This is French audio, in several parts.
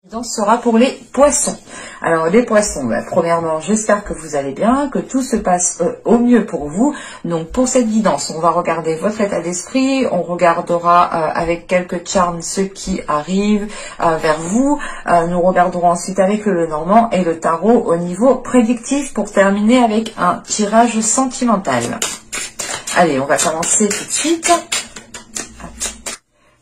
Sera pour les poissons. Alors les poissons, premièrement, j'espère que vous allez bien, que tout se passe au mieux pour vous. Donc pour cette guidance, on va regarder votre état d'esprit, on regardera avec quelques charmes ce qui arrive vers vous. Nous regarderons ensuite avec le Lenormand et le tarot au niveau prédictif pour terminer avec un tirage sentimental. Allez, on va commencer tout de suite.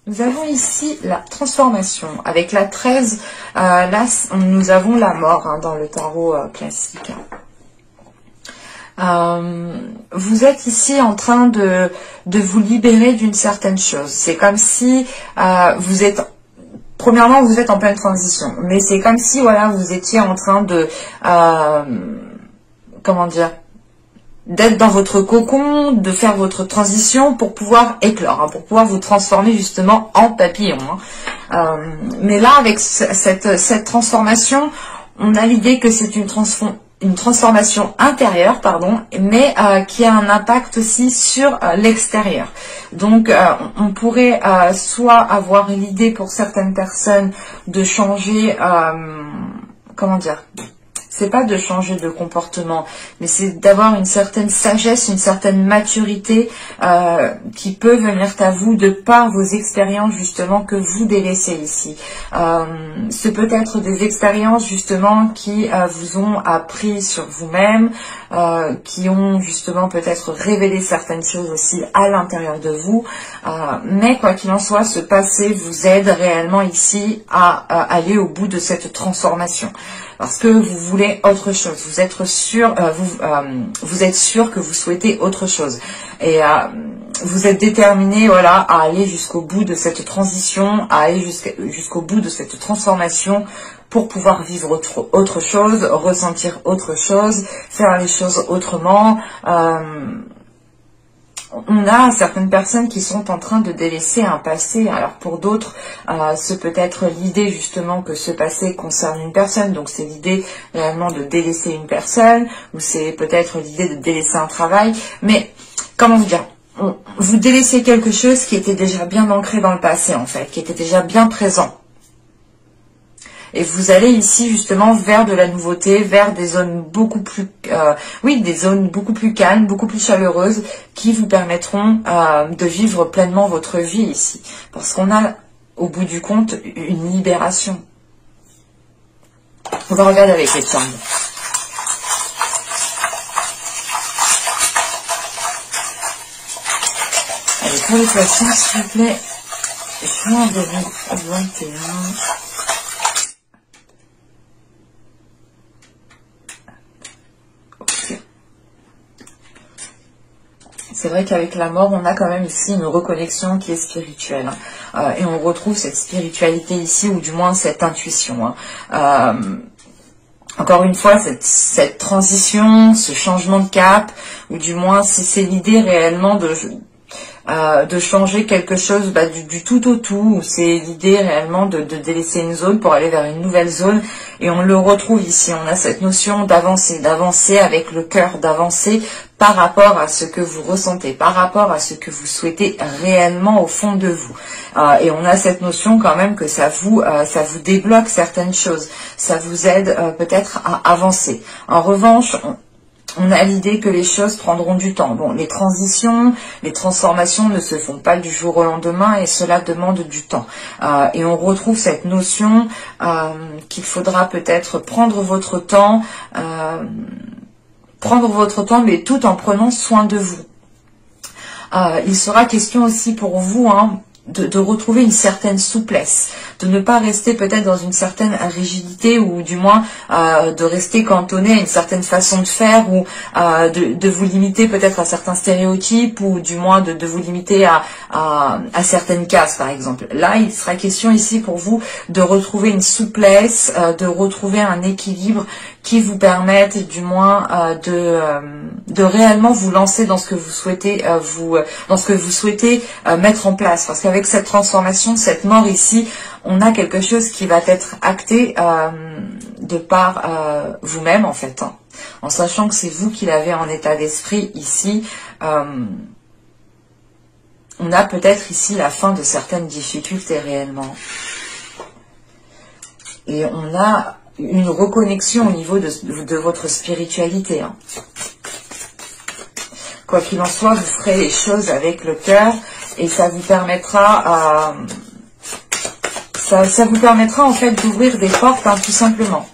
Nous avons ici la transformation. Avec la 13, là, nous avons la mort dans le tarot classique. Vous êtes ici en train de vous libérer d'une certaine chose. C'est comme si vous êtes... Premièrement, vous êtes en pleine transition. Mais c'est comme si, voilà, vous étiez en train de... comment dire, d'être dans votre cocon, de faire votre transition pour pouvoir éclore, pour pouvoir vous transformer justement en papillon. Mais là, avec cette transformation, on a l'idée que c'est une transformation intérieure, pardon, mais qui a un impact aussi sur l'extérieur. Donc, on pourrait soit avoir l'idée pour certaines personnes de changer, comment dire, c'est pas de changer de comportement, mais c'est d'avoir une certaine sagesse, une certaine maturité qui peut venir à vous de par vos expériences justement que vous délaissez ici. Ce peut être des expériences justement qui vous ont appris sur vous-même, qui ont justement peut-être révélé certaines choses aussi à l'intérieur de vous, mais quoi qu'il en soit, ce passé vous aide réellement ici à aller au bout de cette transformation. Parce que vous voulez autre chose, vous êtes sûr, vous êtes sûr que vous souhaitez autre chose, et vous êtes déterminé, voilà, à aller jusqu'au bout de cette transition, à aller jusqu'au bout de cette transformation pour pouvoir vivre autre chose, ressentir autre chose, faire les choses autrement. On a certaines personnes qui sont en train de délaisser un passé. Alors pour d'autres, ce peut être l'idée justement que ce passé concerne une personne. Donc c'est l'idée réellement de délaisser une personne, ou c'est peut-être l'idée de délaisser un travail. Mais comment vous dire, vous délaissez quelque chose qui était déjà bien ancré dans le passé en fait, qui était déjà bien présent. Et vous allez ici justement vers de la nouveauté, vers des zones beaucoup plus, des zones beaucoup plus calmes, beaucoup plus chaleureuses, qui vous permettront de vivre pleinement votre vie ici. Parce qu'on a, au bout du compte, une libération. On va regarder avec les charmes. Allez, pour les poissons, s'il vous plaît, juin 2021. C'est vrai qu'avec la mort, on a quand même ici une reconnexion qui est spirituelle. Et on retrouve cette spiritualité ici, ou du moins cette intuition. Encore une fois, cette transition, ce changement de cap, ou du moins c'est l'idée réellement de changer quelque chose du tout au tout. C'est l'idée réellement de délaisser une zone pour aller vers une nouvelle zone. Et on le retrouve ici. On a cette notion d'avancer avec le cœur, d'avancer par rapport à ce que vous ressentez, par rapport à ce que vous souhaitez réellement au fond de vous. Et on a cette notion quand même que ça vous débloque certaines choses. Ça vous aide peut-être à avancer. En revanche, on a l'idée que les choses prendront du temps. Bon, les transitions, les transformations ne se font pas du jour au lendemain et cela demande du temps. Et on retrouve cette notion qu'il faudra peut-être prendre votre temps, mais tout en prenant soin de vous. Il sera question aussi pour vous de retrouver une certaine souplesse, de ne pas rester peut-être dans une certaine rigidité, ou du moins de rester cantonné à une certaine façon de faire, ou de vous limiter peut-être à certains stéréotypes, ou du moins de vous limiter à certaines cases par exemple. Là, il sera question ici pour vous de retrouver une souplesse, de retrouver un équilibre qui vous permette du moins de réellement vous lancer dans ce que vous souhaitez mettre en place. Parce qu'avec cette transformation, cette mort ici, on a quelque chose qui va être acté de par vous-même en fait, en sachant que c'est vous qui l'avez en état d'esprit ici. On a peut-être ici la fin de certaines difficultés réellement. Et on a une reconnexion au niveau de votre spiritualité. Hein. Quoi qu'il en soit, vous ferez les choses avec le cœur et ça vous permettra, ça vous permettra en fait d'ouvrir des portes, hein, tout simplement.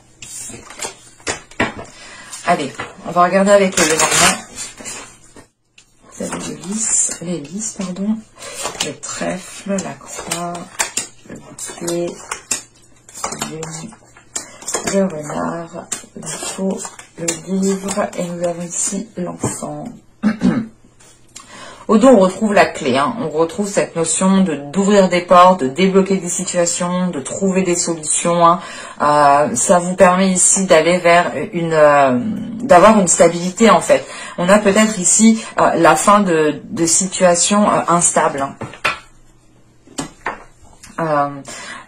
Allez, on va regarder avec le Lenormand. Vous avez les lys, pardon, le trèfle, la croix, le bouclier, le renard, la faux, le livre, et nous avons ici l'enfant. Au dos, on retrouve la clé, hein. On retrouve cette notion d'ouvrir des portes, de débloquer des situations, de trouver des solutions. Hein. Ça vous permet ici d'aller vers d'avoir une stabilité en fait. On a peut-être ici la fin de situations instables. Hein.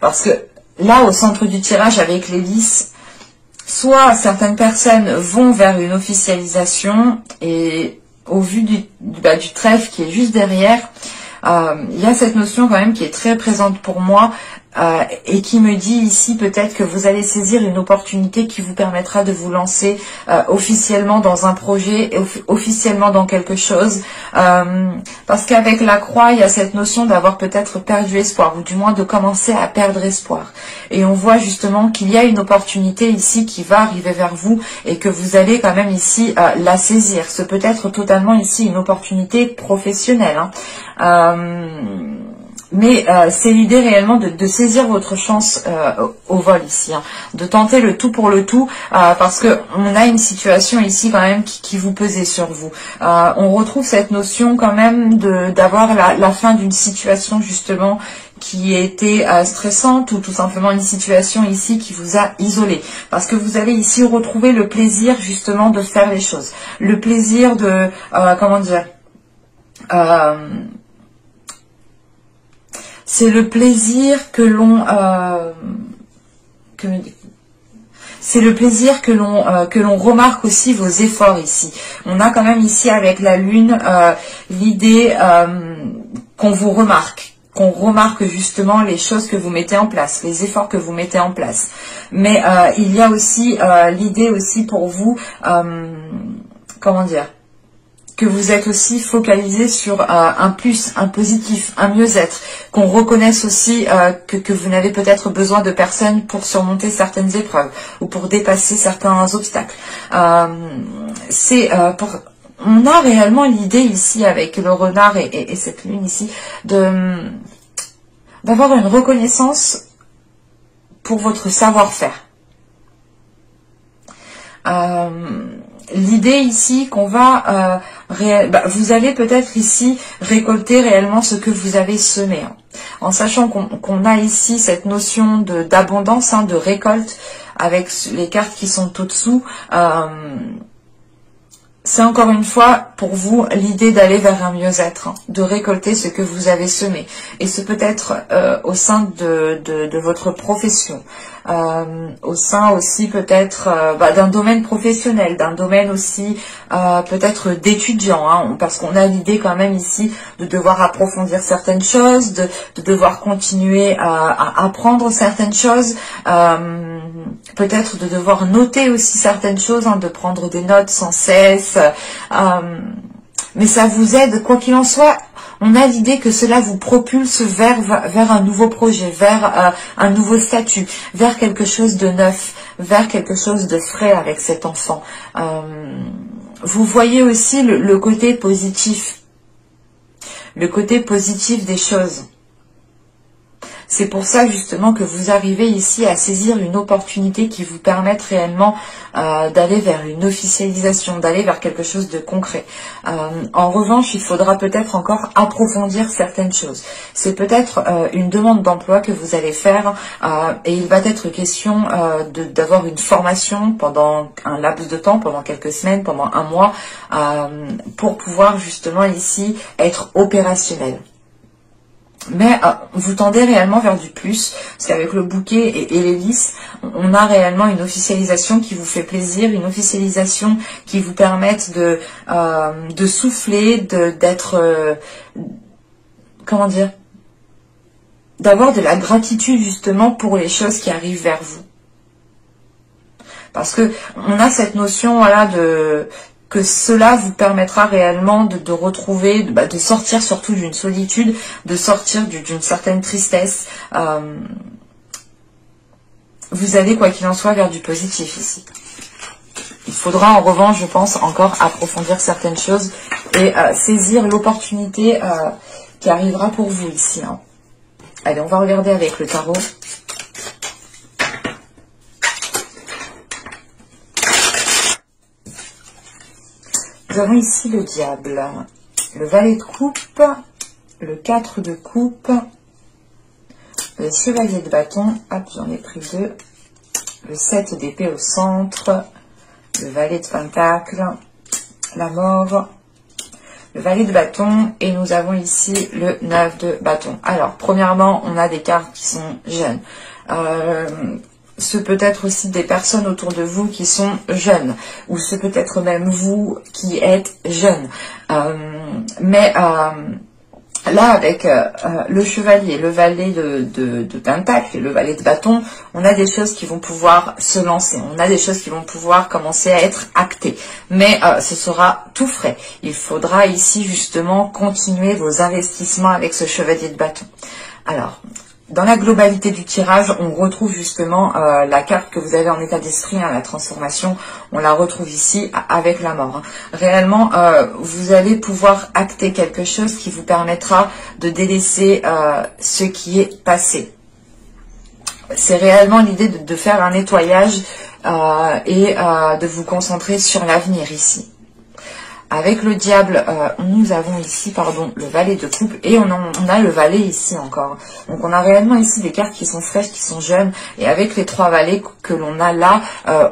Parce que là, au centre du tirage avec les lys, soit certaines personnes vont vers une officialisation et au vu du trèfle qui est juste derrière, il y a cette notion quand même qui est très présente pour moi et qui me dit ici peut-être que vous allez saisir une opportunité qui vous permettra de vous lancer officiellement dans un projet, officiellement dans quelque chose. Parce qu'avec la croix, il y a cette notion d'avoir peut-être perdu espoir, ou du moins de commencer à perdre espoir. Et on voit justement qu'il y a une opportunité ici qui va arriver vers vous et que vous allez quand même ici la saisir. Ce peut être totalement ici une opportunité professionnelle. Hein. Mais c'est l'idée réellement de saisir votre chance au vol ici, hein, de tenter le tout pour le tout, parce que on a une situation ici quand même qui vous pesait sur vous. On retrouve cette notion quand même d'avoir la fin d'une situation justement qui était stressante, ou tout simplement une situation ici qui vous a isolé, parce que vous allez ici retrouver le plaisir justement de faire les choses, le plaisir de comment dire, c'est le plaisir que l'on c'est le plaisir que l'on remarque aussi vos efforts ici. On a quand même ici avec la lune l'idée qu'on vous remarque, qu'on remarque justement les choses que vous mettez en place, les efforts que vous mettez en place. Mais il y a aussi l'idée aussi pour vous, comment dire, que vous êtes aussi focalisé sur un plus, un positif, un mieux-être, qu'on reconnaisse aussi que vous n'avez peut-être besoin de personnes pour surmonter certaines épreuves ou pour dépasser certains obstacles. On a réellement l'idée ici avec le renard et cette lune ici d'avoir une reconnaissance pour votre savoir-faire. L'idée ici qu'on va, vous allez peut-être ici récolter réellement ce que vous avez semé, hein, en sachant qu'on a ici cette notion d'abondance, hein, de récolte avec les cartes qui sont au-dessous. C'est encore une fois pour vous l'idée d'aller vers un mieux-être, hein, de récolter ce que vous avez semé. Et ce peut être au sein de votre profession, au sein aussi peut-être d'un domaine professionnel, d'un domaine aussi peut-être d'étudiant, hein, parce qu'on a l'idée quand même ici de devoir approfondir certaines choses, de devoir continuer à apprendre certaines choses, peut-être de devoir noter aussi certaines choses, hein, de prendre des notes sans cesse. Mais ça vous aide, quoi qu'il en soit, on a l'idée que cela vous propulse vers un nouveau projet, vers un nouveau statut, vers quelque chose de neuf, vers quelque chose de frais avec cet enfant. Vous voyez aussi le côté positif des choses. C'est pour ça justement que vous arrivez ici à saisir une opportunité qui vous permette réellement d'aller vers une officialisation, d'aller vers quelque chose de concret. En revanche, il faudra peut-être encore approfondir certaines choses. C'est peut-être une demande d'emploi que vous allez faire et il va être question d'avoir une formation pendant un laps de temps, pendant quelques semaines, pendant un mois, pour pouvoir justement ici être opérationnel. Mais vous tendez réellement vers du plus, parce qu'avec le bouquet et les lys, on a réellement une officialisation qui vous fait plaisir, une officialisation qui vous permette de souffler, d'être, comment dire, d'avoir de la gratitude justement pour les choses qui arrivent vers vous. Parce que on a cette notion, voilà, que cela vous permettra réellement de retrouver, de sortir surtout d'une solitude, de sortir d'une certaine tristesse. Vous allez, quoi qu'il en soit, vers du positif ici. Il faudra en revanche, je pense, encore approfondir certaines choses et saisir l'opportunité qui arrivera pour vous ici. Hein. Allez, on va regarder avec le tarot. Nous avons ici le diable, le valet de coupe, le 4 de coupe, le chevalier de bâton, hop, j'en ai pris 2, le 7 d'épée au centre, le valet de pentacle, la mort, le valet de bâton, et nous avons ici le 9 de bâton. Alors, premièrement, on a des cartes qui sont jeunes. Ce peut être aussi des personnes autour de vous qui sont jeunes, ou ce peut être même vous qui êtes jeune. Là, avec le chevalier, le valet de pentacle et le valet de bâton, on a des choses qui vont pouvoir se lancer. On a des choses qui vont pouvoir commencer à être actées. Mais ce sera tout frais. Il faudra ici justement continuer vos investissements avec ce chevalier de bâton. Alors, dans la globalité du tirage, on retrouve justement la carte que vous avez en état d'esprit, hein, la transformation, on la retrouve ici avec la mort. Hein. Réellement, vous allez pouvoir acter quelque chose qui vous permettra de délaisser ce qui est passé. C'est réellement l'idée de faire un nettoyage et de vous concentrer sur l'avenir ici. Avec le diable, nous avons ici, le valet de coupe et on a le valet ici encore. Donc on a réellement ici des cartes qui sont fraîches, qui sont jeunes. Et avec les 3 valets que l'on a là,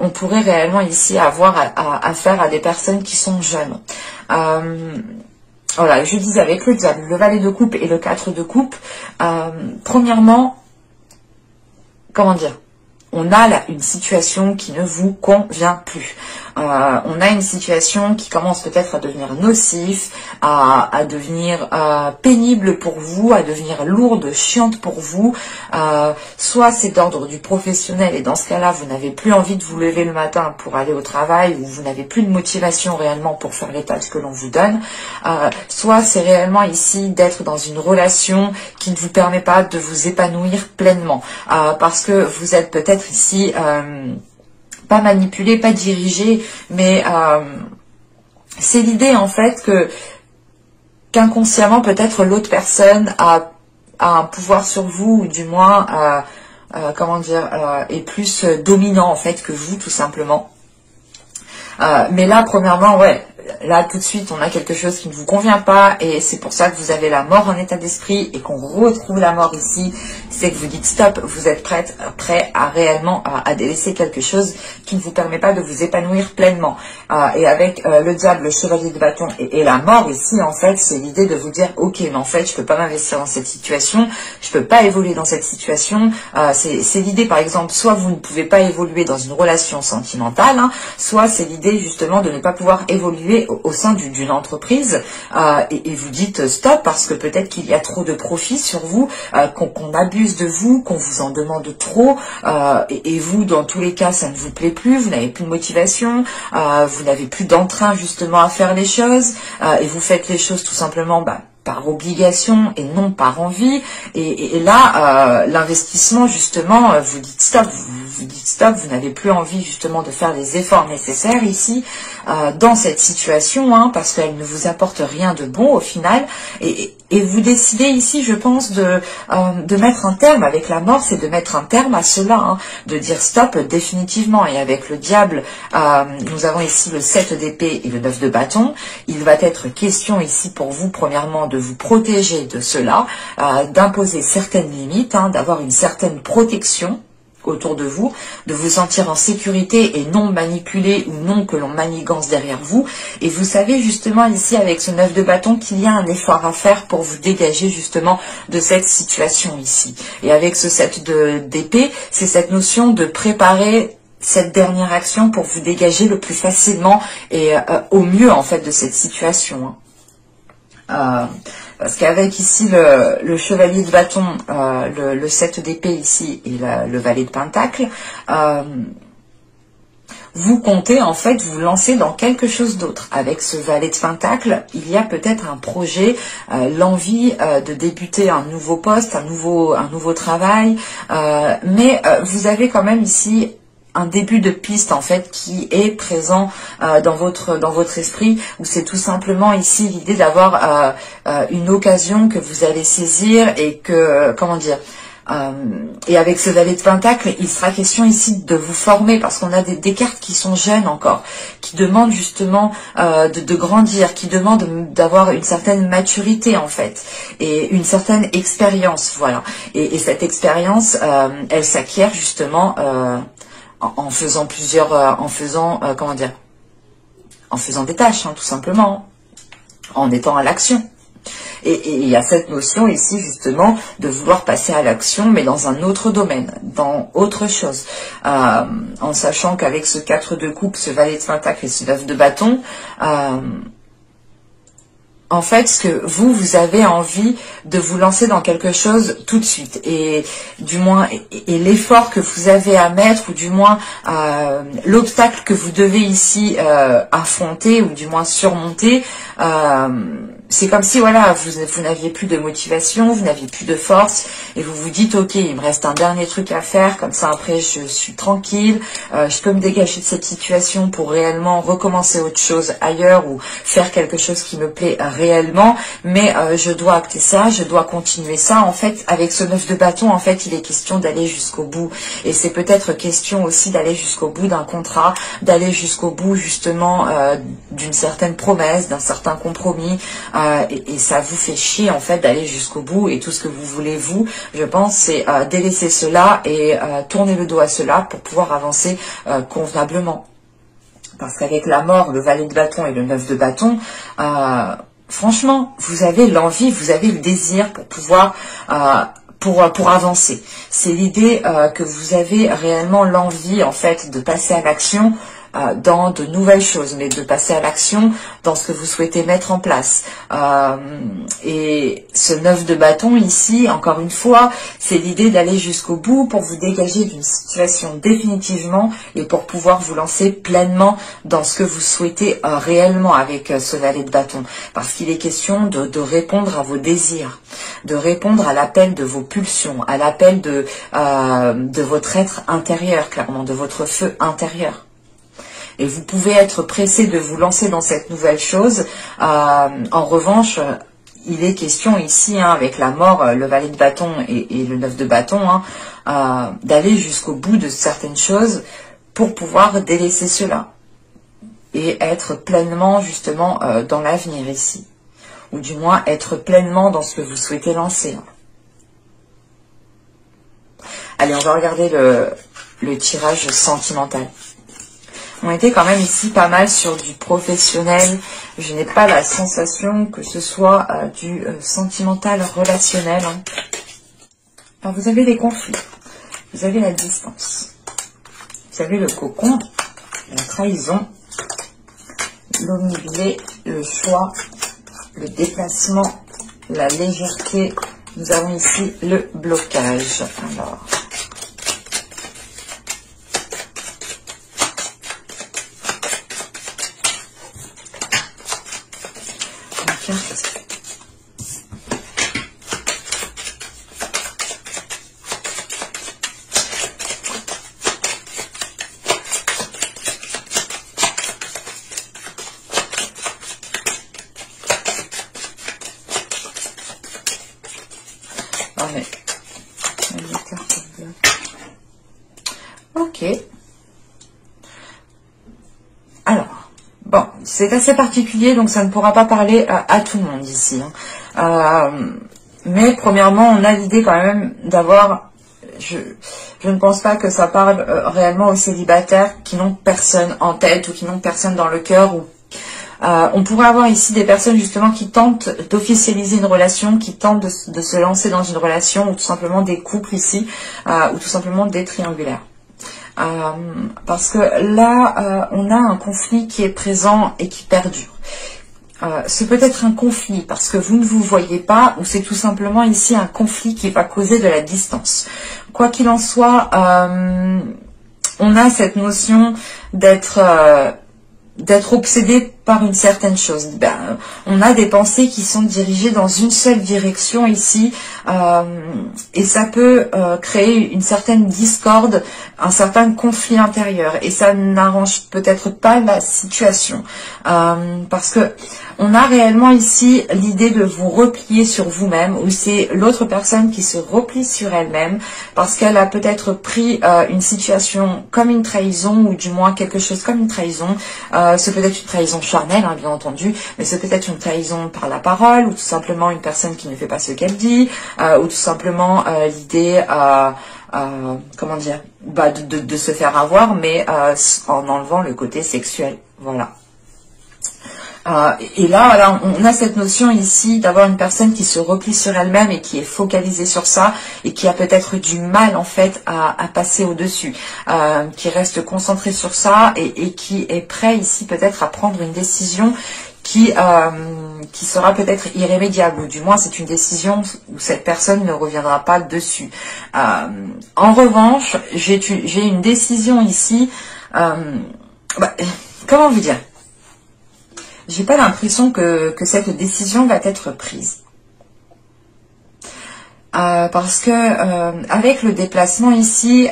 on pourrait réellement ici avoir affaire à des personnes qui sont jeunes. Voilà, je disais avec le diable, le valet de coupe et le 4 de coupe. Premièrement, comment dire ? On a là une situation qui ne vous convient plus. On a une situation qui commence peut-être à devenir nocif, à devenir pénible pour vous, à devenir lourde, chiante pour vous. Soit c'est d'ordre du professionnel et dans ce cas-là, vous n'avez plus envie de vous lever le matin pour aller au travail ou vous n'avez plus de motivation réellement pour faire les tâches que l'on vous donne. Soit c'est réellement ici d'être dans une relation qui ne vous permet pas de vous épanouir pleinement parce que vous êtes peut-être ici pas manipulé, pas dirigé, mais c'est l'idée en fait qu'inconsciemment peut-être l'autre personne a un pouvoir sur vous ou du moins est plus dominant en fait que vous tout simplement. Mais là premièrement là tout de suite on a quelque chose qui ne vous convient pas et c'est pour ça que vous avez la mort en état d'esprit et qu'on retrouve la mort ici, c'est que vous dites stop, vous êtes prêt à réellement à délaisser quelque chose qui ne vous permet pas de vous épanouir pleinement. Et avec le diable, le chevalier de bâton et la mort ici en fait c'est l'idée de vous dire ok mais en fait je peux pas m'investir dans cette situation, je peux pas évoluer dans cette situation, c'est l'idée par exemple soit vous ne pouvez pas évoluer dans une relation sentimentale, hein, soit c'est l'idée justement de ne pas pouvoir évoluer au sein d'une entreprise et vous dites stop parce que peut-être qu'il y a trop de profit sur vous, qu'on abuse de vous, qu'on vous en demande trop et vous dans tous les cas ça ne vous plaît plus, vous n'avez plus de motivation, vous n'avez plus d'entrain justement à faire les choses et vous faites les choses tout simplement par obligation et non par envie et là l'investissement justement vous dites stop, vous n'avez plus envie justement de faire les efforts nécessaires ici dans cette situation parce qu'elle ne vous apporte rien de bon au final et vous décidez ici je pense de mettre un terme avec la mort, c'est de mettre un terme à cela, de dire stop définitivement. Et avec le diable nous avons ici le 7 d'épée et le 9 de bâton. Il va être question ici pour vous premièrement de vous protéger de cela, d'imposer certaines limites, d'avoir une certaine protection autour de vous, de vous sentir en sécurité et non manipulé ou non que l'on manigance derrière vous. Et vous savez justement ici avec ce 9 de bâton qu'il y a un effort à faire pour vous dégager justement de cette situation ici. Et avec ce 7 d'épée, c'est cette notion de préparer cette dernière action pour vous dégager le plus facilement et au mieux en fait de cette situation. Parce qu'avec ici le chevalier de bâton, le 7 d'épée ici et le valet de pentacle, vous comptez en fait vous lancer dans quelque chose d'autre. Avec ce valet de Pentacle, il y a peut-être un projet, l'envie de débuter un nouveau poste, un nouveau travail, mais vous avez quand même ici un début de piste en fait qui est présent dans votre esprit, où c'est tout simplement ici l'idée d'avoir une occasion que vous allez saisir et que, comment dire, et avec ce valet de Pentacle, il sera question ici de vous former, parce qu'on a des cartes qui sont jeunes encore, qui demandent justement de grandir, qui demandent d'avoir une certaine maturité en fait, et une certaine expérience, voilà. Et cette expérience, elle s'acquiert justement en faisant comment dire, en faisant des tâches, hein, tout simplement, en étant à l'action. Et il y a cette notion ici justement de vouloir passer à l'action, mais dans un autre domaine, dans autre chose. En sachant qu'avec ce 4 de coupe, ce valet de Pentacle et ce 9 de bâton, en fait, ce que vous avez envie de vous lancer dans quelque chose tout de suite, et du moins, et l'effort que vous avez à mettre, ou du moins l'obstacle que vous devez ici affronter, ou du moins surmonter, c'est comme si voilà, vous n'aviez plus de motivation, vous n'aviez plus de force, et vous vous dites ok, il me reste un dernier truc à faire, comme ça après je suis tranquille, je peux me dégager de cette situation pour réellement recommencer autre chose ailleurs, ou faire quelque chose qui me plaît réellement, mais je dois acter ça, je dois continuer ça. En fait, avec ce 9 de bâton, en fait, il est question d'aller jusqu'au bout, et c'est peut-être question aussi d'aller jusqu'au bout d'un contrat, d'aller jusqu'au bout justement d'une certaine promesse, d'un certain compromis, et ça vous fait chier en fait d'aller jusqu'au bout, et tout ce que vous voulez vous, je pense, c'est délaisser cela et tourner le dos à cela pour pouvoir avancer convenablement. Parce qu'avec la mort, le valet de bâton et le 9 de bâton, franchement, vous avez l'envie, vous avez le désir pour pouvoir pour avancer. C'est l'idée que vous avez réellement l'envie en fait de passer à l'action dans de nouvelles choses, mais de passer à l'action dans ce que vous souhaitez mettre en place. Et ce 9 de bâton ici, encore une fois, c'est l'idée d'aller jusqu'au bout pour vous dégager d'une situation définitivement, et pour pouvoir vous lancer pleinement dans ce que vous souhaitez réellement avec ce valet de bâton. Parce qu'il est question de répondre à vos désirs, de répondre à l'appel de vos pulsions, à l'appel de votre être intérieur, clairement, de votre feu intérieur. Et vous pouvez être pressé de vous lancer dans cette nouvelle chose. En revanche, il est question ici, hein, avec la mort, le valet de bâton et le 9 de bâton, hein, d'aller jusqu'au bout de certaines choses pour pouvoir délaisser cela. Et être pleinement, justement, dans l'avenir ici. Ou du moins, être pleinement dans ce que vous souhaitez lancer. Allez, on va regarder le tirage sentimental. On était quand même ici pas mal sur du professionnel. Je n'ai pas la sensation que ce soit du sentimental relationnel. Hein. Alors vous avez des conflits, vous avez la distance, vous avez le cocon, la trahison, l'omnibilé, le choix, le déplacement, la légèreté. Nous avons ici le blocage. Alors... Ok. Alors, bon, c'est assez particulier, donc ça ne pourra pas parler à tout le monde ici. Hein. Mais premièrement, on a l'idée quand même d'avoir... Je ne pense pas que ça parle réellement aux célibataires qui n'ont personne en tête ou qui n'ont personne dans le cœur. Ou, on pourrait avoir ici des personnes justement qui tentent d'officialiser une relation, qui tentent de se lancer dans une relation, ou tout simplement des couples ici, ou tout simplement des triangulaires. Parce que là, on a un conflit qui est présent et qui perdure. C'est peut-être un conflit parce que vous ne vous voyez pas, ou c'est tout simplement ici un conflit qui va causer de la distance. Quoi qu'il en soit, on a cette notion d'être obsédé par une certaine chose. On a des pensées qui sont dirigées dans une seule direction ici, et ça peut créer une certaine discorde, un certain conflit intérieur, et ça n'arrange peut-être pas la situation, parce que on a réellement ici l'idée de vous replier sur vous-même, ou c'est l'autre personne qui se replie sur elle-même parce qu'elle a peut-être pris une situation comme une trahison, ou du moins quelque chose comme une trahison. C'est peut-être une trahison charnelle, hein, bien entendu, mais c'est peut-être une trahison par la parole, ou tout simplement une personne qui ne fait pas ce qu'elle dit, ou tout simplement l'idée, comment dire, de se faire avoir, mais en enlevant le côté sexuel. Voilà. Et là, voilà, on a cette notion ici d'avoir une personne qui se replie sur elle-même et qui est focalisée sur ça, et qui a peut-être du mal en fait à passer au-dessus, qui reste concentré sur ça, et qui est prêt ici peut-être à prendre une décision qui sera peut-être irrémédiable, ou du moins c'est une décision où cette personne ne reviendra pas dessus. En revanche, j'ai une décision ici, comment vous dire, j'ai pas l'impression que cette décision va être prise. Parce que avec le déplacement ici,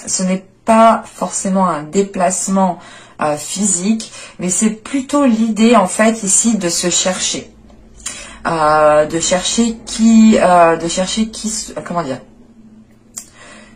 ce n'est pas forcément un déplacement physique, mais c'est plutôt l'idée en fait ici de se chercher. De chercher qui, comment dire,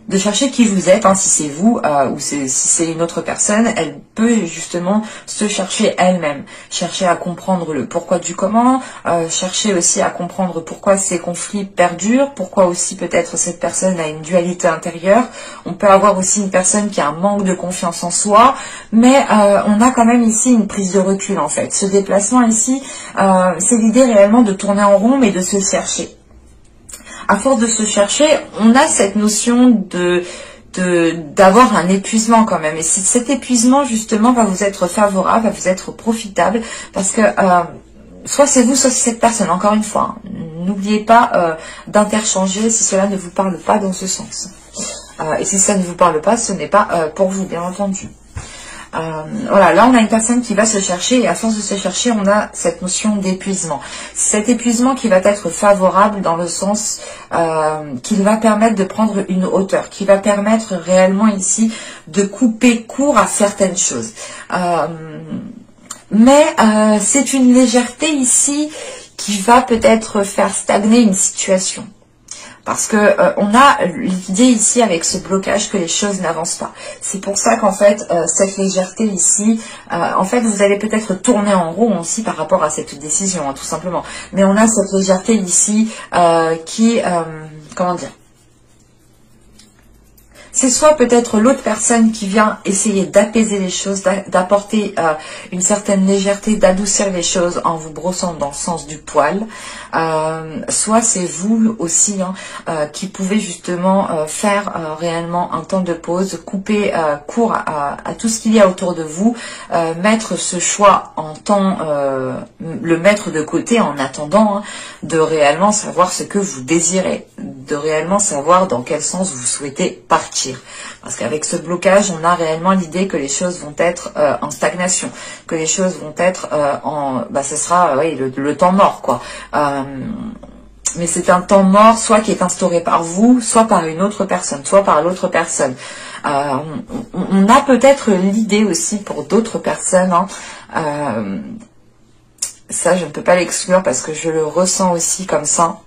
de chercher qui vous êtes, hein, si c'est vous ou si c'est une autre personne. Elle peut justement se chercher elle-même, chercher à comprendre le pourquoi du comment, chercher aussi à comprendre pourquoi ces conflits perdurent, pourquoi aussi peut-être cette personne a une dualité intérieure. On peut avoir aussi une personne qui a un manque de confiance en soi, mais on a quand même ici une prise de recul en fait. Ce déplacement ici, c'est l'idée réellement de tourner en rond, mais de se chercher. À force de se chercher, on a cette notion d'avoir un épuisement quand même. Et cet épuisement, justement, va vous être favorable, va vous être profitable, parce que soit c'est vous, soit c'est cette personne. Encore une fois, hein, n'oubliez pas d'interchanger si cela ne vous parle pas dans ce sens. Et si ça ne vous parle pas, ce n'est pas pour vous, bien entendu. Voilà, là on a une personne qui va se chercher, et à force de se chercher, on a cette notion d'épuisement. Cet épuisement qui va être favorable dans le sens qu'il va permettre de prendre une hauteur, qui va permettre réellement ici de couper court à certaines choses. Mais c'est une légèreté ici qui va peut-être faire stagner une situation. Parce que on a l'idée ici avec ce blocage que les choses n'avancent pas. C'est pour ça qu'en fait, cette légèreté ici, en fait, vous allez peut-être tourner en rond aussi par rapport à cette décision, hein, tout simplement. Mais on a cette légèreté ici qui, comment dire, c'est soit peut-être l'autre personne qui vient essayer d'apaiser les choses, d'apporter une certaine légèreté, d'adoucir les choses en vous brossant dans le sens du poil, soit c'est vous aussi qui pouvez justement faire réellement un temps de pause, couper court à tout ce qu'il y a autour de vous, mettre ce choix en temps, le mettre de côté en attendant de réellement savoir ce que vous désirez, de réellement savoir dans quel sens vous souhaitez partir. Parce qu'avec ce blocage, on a réellement l'idée que les choses vont être en stagnation, que les choses vont être ce sera le temps mort, quoi. Mais c'est un temps mort, soit qui est instauré par vous, soit par une autre personne, soit par l'autre personne. On a peut-être l'idée aussi pour d'autres personnes, ça je ne peux pas l'exclure parce que je le ressens aussi comme ça.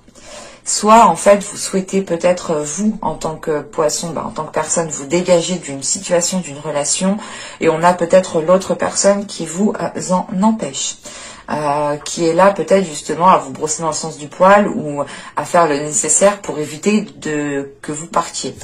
Soit en fait vous souhaitez peut-être vous en tant que poisson, en tant que personne vous dégager d'une situation, d'une relation, et on a peut-être l'autre personne qui vous en empêche, qui est là peut-être justement à vous brosser dans le sens du poil ou à faire le nécessaire pour éviter que vous partiez.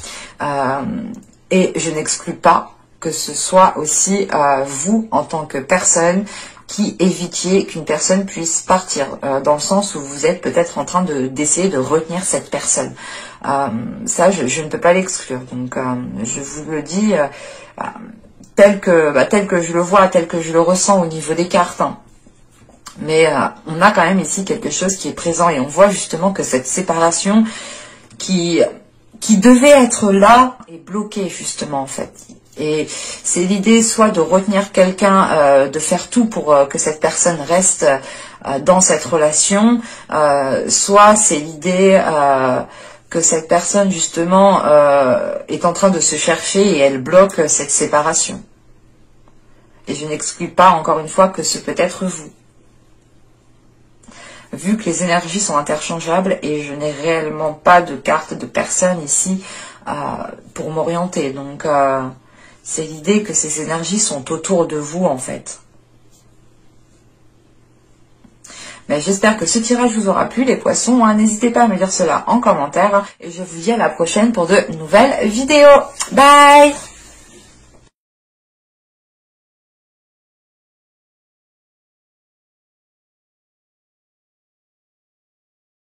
Et je n'exclus pas que ce soit aussi vous en tant que personne qui évitiez qu'une personne puisse partir, dans le sens où vous êtes peut-être en train d'essayer de retenir cette personne. Ça, je ne peux pas l'exclure. Donc, je vous le dis tel que je le vois, tel que je le ressens au niveau des cartes. Mais on a quand même ici quelque chose qui est présent, et on voit justement que cette séparation qui qui devait être là est bloqué justement en fait. Et c'est l'idée soit de retenir quelqu'un, de faire tout pour que cette personne reste dans cette relation, soit c'est l'idée que cette personne justement est en train de se chercher et elle bloque cette séparation. Et je n'exclus pas encore une fois que ce peut être vous. Vu que les énergies sont interchangeables et je n'ai réellement pas de carte de personne ici pour m'orienter. Donc c'est l'idée que ces énergies sont autour de vous en fait. Mais j'espère que ce tirage vous aura plu les poissons. N'hésitez pas à me dire cela en commentaire. Et je vous dis à la prochaine pour de nouvelles vidéos. Bye!